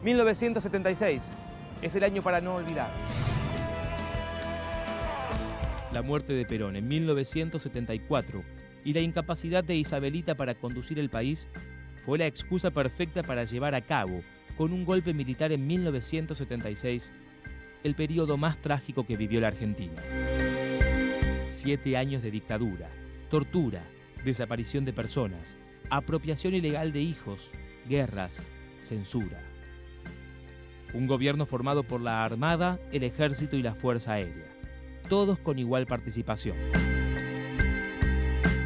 1976 es el año para no olvidar. La muerte de Perón en 1974 y la incapacidad de Isabelita para conducir el país fue la excusa perfecta para llevar a cabo, con un golpe militar en 1976, el periodo más trágico que vivió la Argentina. 7 años de dictadura, tortura, desaparición de personas, apropiación ilegal de hijos, guerras, censura. Un gobierno formado por la Armada, el Ejército y la Fuerza Aérea, todos con igual participación.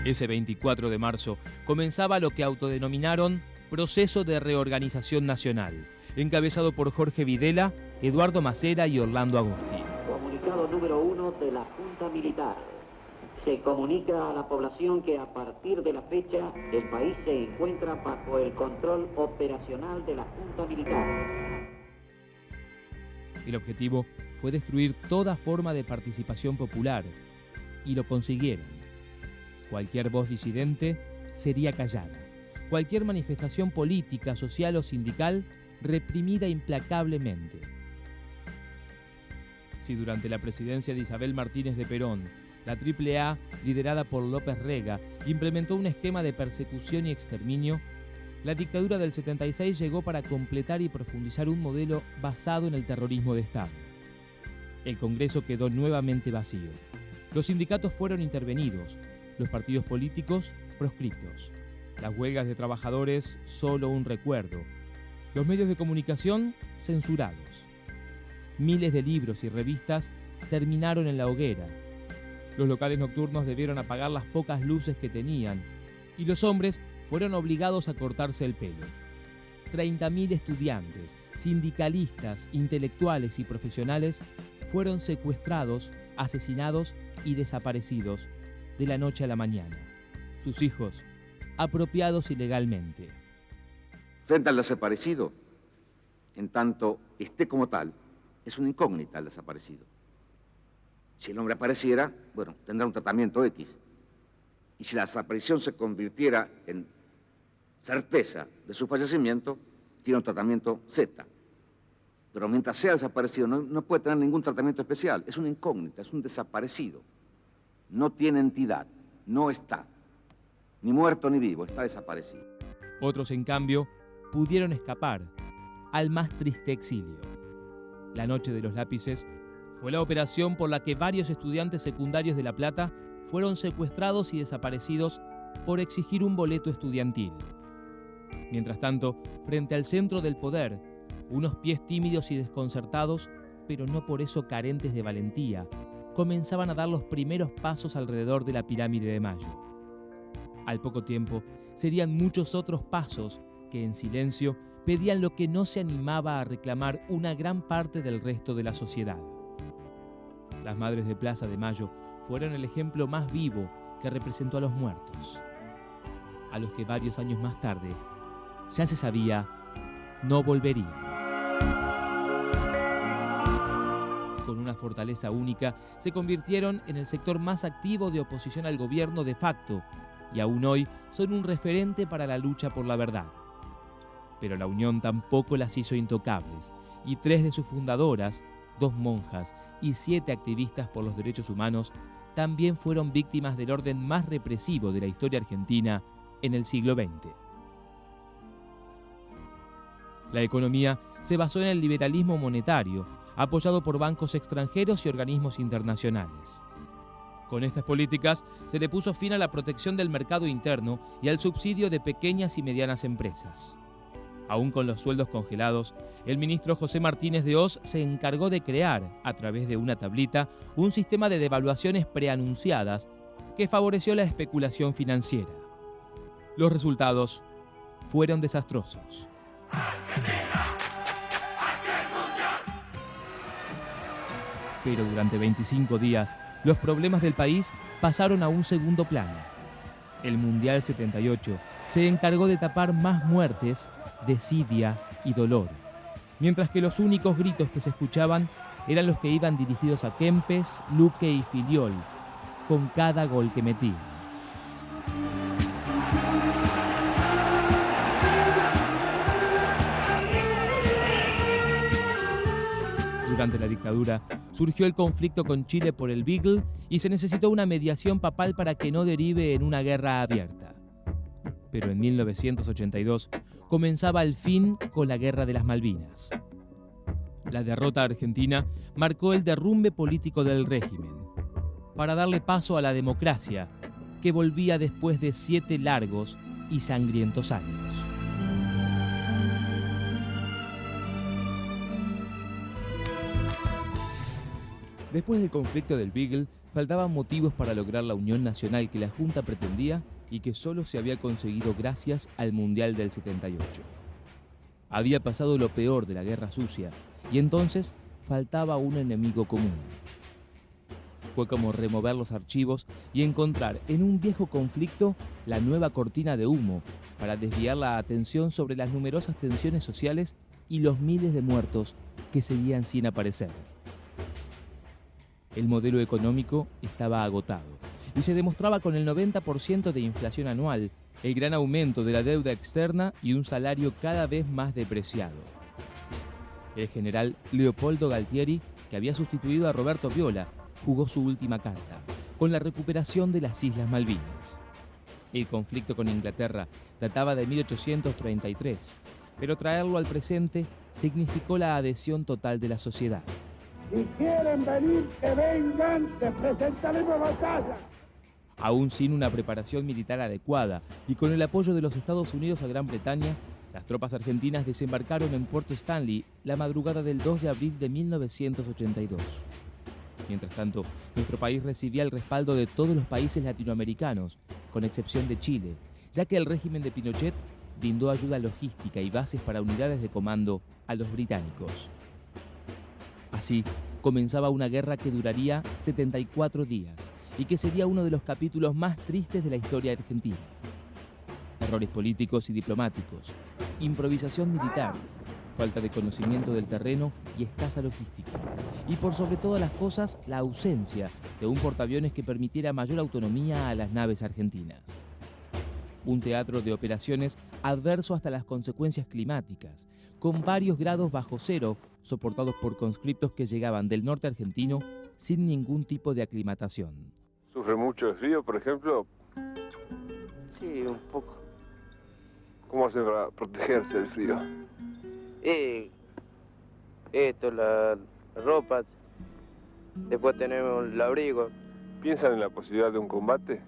Ese 24 de marzo comenzaba lo que autodenominaron Proceso de Reorganización Nacional, encabezado por Jorge Videla, Eduardo Macera y Orlando Agosti. Comunicado número 1 de la Junta Militar. Se comunica a la población que a partir de la fecha el país se encuentra bajo el control operacional de la Junta Militar. El objetivo fue destruir toda forma de participación popular, y lo consiguieron. Cualquier voz disidente sería callada. Cualquier manifestación política, social o sindical reprimida implacablemente. Si durante la presidencia de Isabel Martínez de Perón, la AAA, liderada por López Rega, implementó un esquema de persecución y exterminio, la dictadura del 76 llegó para completar y profundizar un modelo basado en el terrorismo de Estado. El Congreso quedó nuevamente vacío. Los sindicatos fueron intervenidos, los partidos políticos proscriptos, las huelgas de trabajadores solo un recuerdo, los medios de comunicación censurados. Miles de libros y revistas terminaron en la hoguera. Los locales nocturnos debieron apagar las pocas luces que tenían y los hombres fueron obligados a cortarse el pelo. 30.000 estudiantes, sindicalistas, intelectuales y profesionales fueron secuestrados, asesinados y desaparecidos de la noche a la mañana. Sus hijos, apropiados ilegalmente. Frente al desaparecido, en tanto esté como tal, es una incógnita el desaparecido. Si el hombre apareciera, bueno, tendrá un tratamiento X. Y si la desaparición se convirtiera en certeza de su fallecimiento, tiene un tratamiento Z. Pero mientras sea desaparecido, no puede tener ningún tratamiento especial. Es una incógnita, es un desaparecido. No tiene entidad, no está. Ni muerto ni vivo, está desaparecido. Otros, en cambio, pudieron escapar al más triste exilio. La noche de los lápices fue la operación por la que varios estudiantes secundarios de La Plata fueron secuestrados y desaparecidos por exigir un boleto estudiantil. Mientras tanto, frente al centro del poder, unos pies tímidos y desconcertados, pero no por eso carentes de valentía, comenzaban a dar los primeros pasos alrededor de la pirámide de Mayo. Al poco tiempo, serían muchos otros pasos que en silencio pedían lo que no se animaba a reclamar una gran parte del resto de la sociedad. Las madres de Plaza de Mayo fueron el ejemplo más vivo que representó a los muertos, a los que varios años más tarde ya se sabía no volverían. Con una fortaleza única, se convirtieron en el sector más activo de oposición al gobierno de facto y aún hoy son un referente para la lucha por la verdad. Pero la unión tampoco las hizo intocables y 3 de sus fundadoras, 2 monjas y 7 activistas por los derechos humanos también fueron víctimas del orden más represivo de la historia argentina en el siglo XX. La economía se basó en el liberalismo monetario, apoyado por bancos extranjeros y organismos internacionales. Con estas políticas se le puso fin a la protección del mercado interno y al subsidio de pequeñas y medianas empresas. Aún con los sueldos congelados, el ministro José Martínez de Hoz se encargó de crear, a través de una tablita, un sistema de devaluaciones preanunciadas que favoreció la especulación financiera. Los resultados fueron desastrosos. Pero durante 25 días, los problemas del país pasaron a un segundo plano. El Mundial 78 se encargó de tapar más muertes, desidia y dolor, mientras que los únicos gritos que se escuchaban eran los que iban dirigidos a Kempes, Luque y Filiol, con cada gol que metían. Durante la dictadura surgió el conflicto con Chile por el Beagle y se necesitó una mediación papal para que no derive en una guerra abierta. Pero en 1982 comenzaba el fin con la Guerra de las Malvinas. La derrota argentina marcó el derrumbe político del régimen, para darle paso a la democracia, que volvía después de 7 largos y sangrientos años. Después del conflicto del Beagle, faltaban motivos para lograr la unión nacional que la Junta pretendía y que solo se había conseguido gracias al Mundial del 78. Había pasado lo peor de la Guerra Sucia y entonces faltaba un enemigo común. Fue como remover los archivos y encontrar en un viejo conflicto la nueva cortina de humo para desviar la atención sobre las numerosas tensiones sociales y los miles de muertos que seguían sin aparecer. El modelo económico estaba agotado y se demostraba con el 90% de inflación anual, el gran aumento de la deuda externa y un salario cada vez más depreciado. El general Leopoldo Galtieri, que había sustituido a Roberto Viola, jugó su última carta, con la recuperación de las Islas Malvinas. El conflicto con Inglaterra databa de 1833, pero traerlo al presente significó la adhesión total de la sociedad. Si quieren venir, que vengan, les presentaremos batalla. Aún sin una preparación militar adecuada y con el apoyo de los Estados Unidos a Gran Bretaña, las tropas argentinas desembarcaron en Puerto Stanley la madrugada del 2 de abril de 1982. Mientras tanto, nuestro país recibía el respaldo de todos los países latinoamericanos, con excepción de Chile, ya que el régimen de Pinochet brindó ayuda logística y bases para unidades de comando a los británicos. Así, comenzaba una guerra que duraría 74 días y que sería uno de los capítulos más tristes de la historia argentina. Errores políticos y diplomáticos, improvisación militar, falta de conocimiento del terreno y escasa logística. Y por sobre todas las cosas, la ausencia de un portaaviones que permitiera mayor autonomía a las naves argentinas. Un teatro de operaciones adverso hasta las consecuencias climáticas, con varios grados bajo cero, soportados por conscriptos que llegaban del norte argentino sin ningún tipo de aclimatación. ¿Sufre mucho de frío, por ejemplo? Sí, un poco. ¿Cómo hacen para protegerse del frío? La ropa, después tenemos el abrigo. ¿Piensan en la posibilidad de un combate?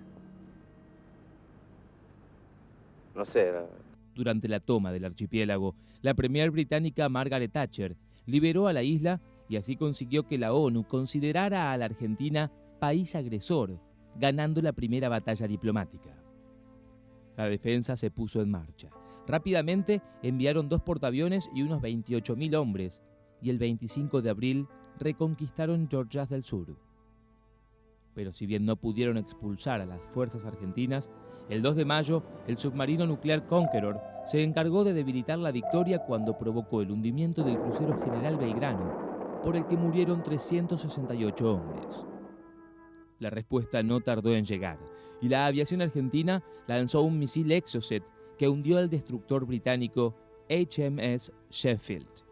No sé. Durante la toma del archipiélago, la premier británica Margaret Thatcher liberó a la isla y así consiguió que la ONU considerara a la Argentina país agresor, ganando la primera batalla diplomática. La defensa se puso en marcha. Rápidamente enviaron 2 portaaviones y unos 28.000 hombres, y el 25 de abril reconquistaron Georgias del Sur. Pero si bien no pudieron expulsar a las fuerzas argentinas, el 2 de mayo el submarino nuclear Conqueror se encargó de debilitar la victoria cuando provocó el hundimiento del crucero General Belgrano, por el que murieron 368 hombres. La respuesta no tardó en llegar, y la aviación argentina lanzó un misil Exocet que hundió al destructor británico HMS Sheffield.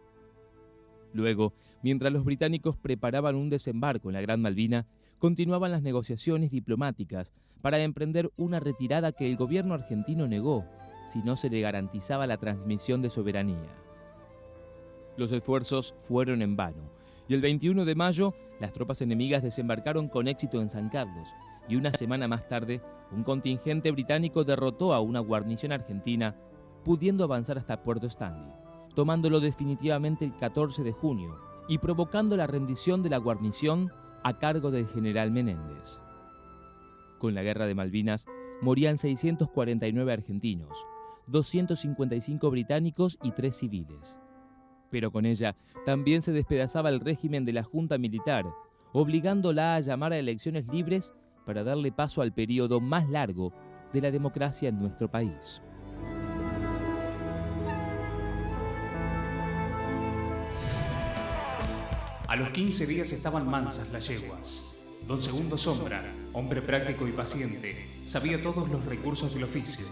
Luego, mientras los británicos preparaban un desembarco en la Gran Malvina, continuaban las negociaciones diplomáticas para emprender una retirada que el gobierno argentino negó si no se le garantizaba la transmisión de soberanía. Los esfuerzos fueron en vano, y el 21 de mayo las tropas enemigas desembarcaron con éxito en San Carlos, y una semana más tarde un contingente británico derrotó a una guarnición argentina, pudiendo avanzar hasta Puerto Stanley, tomándolo definitivamente el 14 de junio y provocando la rendición de la guarnición a cargo del general Menéndez. Con la Guerra de Malvinas morían 649 argentinos, 255 británicos y 3 civiles. Pero con ella también se despedazaba el régimen de la Junta Militar, obligándola a llamar a elecciones libres para darle paso al periodo más largo de la democracia en nuestro país. A los 15 días estaban mansas las yeguas. Don Segundo Sombra, hombre práctico y paciente, sabía todos los recursos del oficio.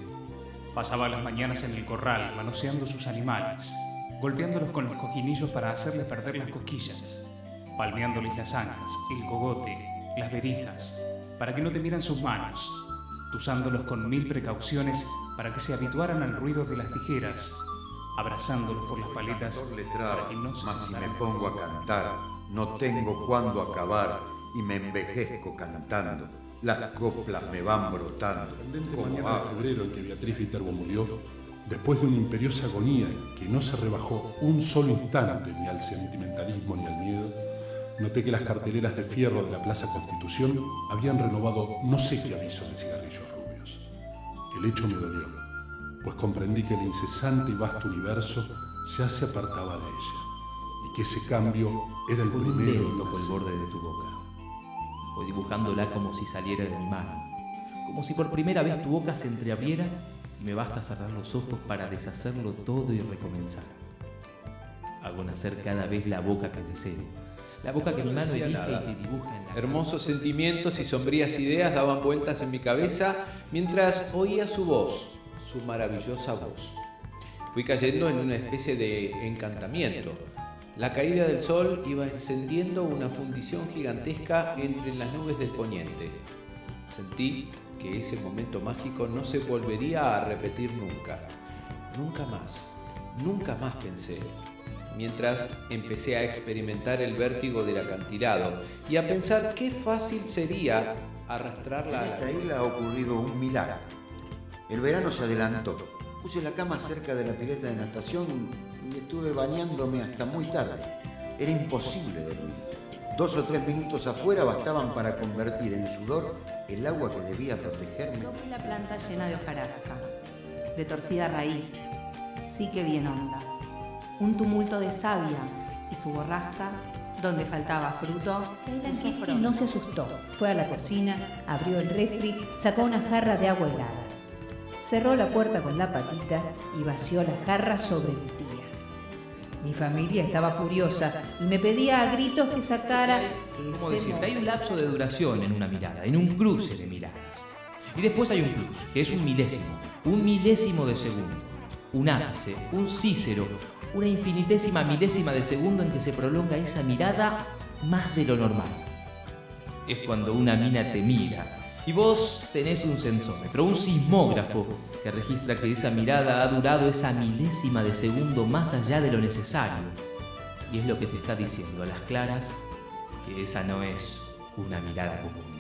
Pasaba las mañanas en el corral manoseando sus animales. golpeándolos con los cojinillos para hacerles perder las cosquillas, palmeándoles las ancas, el cogote, las verijas, para que no temieran sus manos, tusándolos con 1000 precauciones para que se habituaran al ruido de las tijeras, abrazándolos por las paletas para que no se mas si me sentaran pongo a con sus cantar, no tengo cuándo acabar y me envejezco cantando. Las coplas me van brotando. Como mañana de febrero en que Beatriz Viterbo murió, después de una imperiosa agonía que no se rebajó un solo instante ni al sentimentalismo ni al miedo, noté que las carteleras de fierro de la Plaza Constitución habían renovado no sé qué aviso de cigarrillos rubios. El hecho me dolió, pues comprendí que el incesante y vasto universo ya se apartaba de ella, y que ese cambio era el Con un primero dedo en toco el nacer. borde de tu boca. Voy dibujándola como si saliera de mi mano, como si por primera vez tu boca se entreabriera y me basta cerrar los ojos para deshacerlo todo y recomenzar. Hago nacer cada vez la boca que deseo, la boca que mi mano elige y te dibuja en la Hermosos sentimientos y sombrías ideas daban vueltas en mi cabeza mientras oía su voz, su maravillosa voz. Fui cayendo en una especie de encantamiento. La caída del sol iba encendiendo una fundición gigantesca entre las nubes del poniente. Sentí que ese momento mágico no se volvería a repetir nunca. Nunca más pensé, mientras empecé a experimentar el vértigo del acantilado y a pensar qué fácil sería arrastrarla a En la esta isla ha ocurrido un milagro. El verano se adelantó. Puse la cama cerca de la pileta de natación y estuve bañándome hasta muy tarde. Era imposible dormir. 2 o 3 minutos afuera bastaban para convertir en sudor el agua que debía protegerme. Una planta llena de hojarasca, de torcida raíz, sí que bien honda. Un tumulto de savia y su borrasca, donde faltaba fruto. Tanqueski no se asustó. Fue a la cocina, abrió el refri, sacó una jarra de agua helada. Cerró la puerta con la patita y vació la jarra sobre mi tía. Mi familia estaba furiosa y me pedía a gritos que sacara ¿Cómo ese decirte? Hay un lapso de duración en una mirada, en un cruce de miradas. Y después hay un plus, que es un milésimo de segundo. Un ápice, un cícero, una infinitésima milésima de segundo en que se prolonga esa mirada más de lo normal. Es cuando una mina te mira y vos tenés un sensómetro, un sismógrafo que registra que esa mirada ha durado esa milésima de segundo más allá de lo necesario. Y es lo que te está diciendo a las claras que esa no es una mirada común.